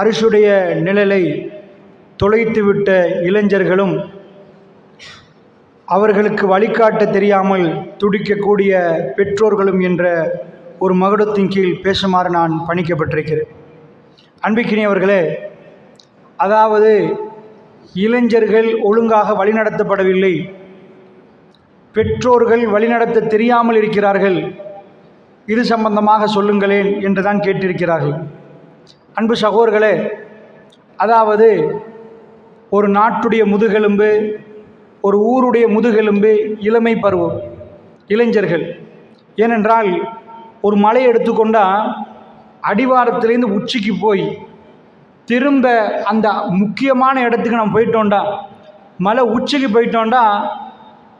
அரிசுடைய நிழலை தொலைத்துவிட்ட இளைஞர்களும் அவர்களுக்கு வழிகாட்ட தெரியாமல் துடிக்கக்கூடிய பெற்றோர்களும் என்ற ஒரு மகுடத்தின் கீழ் பேசுமாறு நான் பணிக்கப்பட்டிருக்கிறேன். அன்பிக்கினியவர்களே, அதாவது இளைஞர்கள் ஒழுங்காக வழிநடத்தப்படவில்லை, பெற்றோர்கள் வழிநடத்த தெரியாமல் இருக்கிறார்கள், இது சம்பந்தமாக சொல்லுங்களேன் என்றுதான் கேட்டிருக்கிறார்கள். அன்பு சகோதரர்களே, அதாவது ஒரு நாட்டுடைய முதுகெலும்பு, ஒரு ஊருடைய முதுகெலும்பு இளமை பருவம், இளைஞர்கள். ஏனென்றால் ஒரு மலையை எடுத்துக்கொண்டால் அடிவாரத்திலேருந்து உச்சிக்கு போய் திரும்ப அந்த முக்கியமான இடத்துக்கு நம்ம போயிட்டோண்டா, மலை உச்சிக்கு போயிட்டோண்டா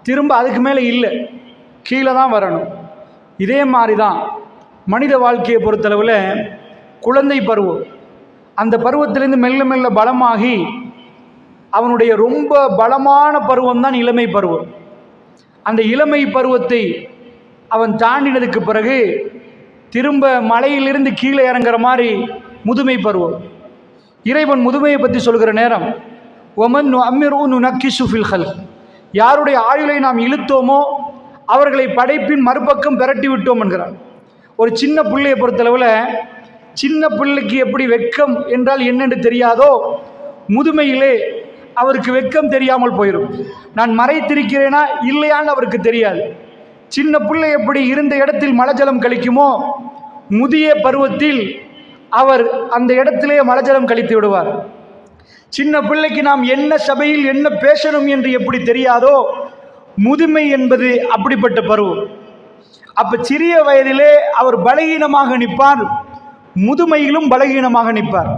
திரும்ப அதுக்கு மேலே இல்லை, கீழே தான் வரணும். இதே மாதிரி தான் மனித வாழ்க்கையை பொறுத்தளவில் குழந்தை பருவம், அந்த பருவத்திலேருந்து மெல்ல மெல்ல பலமாகி அவனுடைய ரொம்ப பலமான பருவம் தான் இளமை பருவம். அந்த இளமை பருவத்தை அவன் தாண்டினதுக்கு பிறகு திரும்ப மலையிலிருந்து கீழே இறங்குற மாதிரி முதுமை பருவம். இறைவன் முதுமையை பற்றி சொல்கிற நேரம், ஒமன் அம்மிரு நக்கிசு ஃபில் ஹல்க், யாருடைய ஆயுளை நாம் இழுத்தோமோ அவர்களை படைப்பின் மறுபக்கம் விரட்டி விட்டோம் என்கிறார். ஒரு சின்ன பிள்ளையை பொறுத்தளவில் சின்ன பிள்ளைக்கு எப்படி வெட்கம் என்றால் என்னென்று தெரியாதோ, முதுமையிலே அவருக்கு வெட்கம் தெரியாமல் போயிடும். நான் மறைத்திருக்கிறேனா இல்லையான்னு அவருக்கு தெரியாது. சின்ன பிள்ளை எப்படி இருந்த இடத்தில் மலஜலம் கழிக்குமோ, முதிய பருவத்தில் அவர் அந்த இடத்திலே மலஜலம் கழித்து விடுவார். சின்ன பிள்ளைக்கு நாம் என்ன சபையில் என்ன பேசணும் என்று எப்படி தெரியாதோ, முதுமை என்பது அப்படிப்பட்ட பருவம். அப்ப சிறிய வயதிலே அவர் பலகீனமாக நிற்பார், முதுமையிலும் பலகீனமாக நிற்பார்.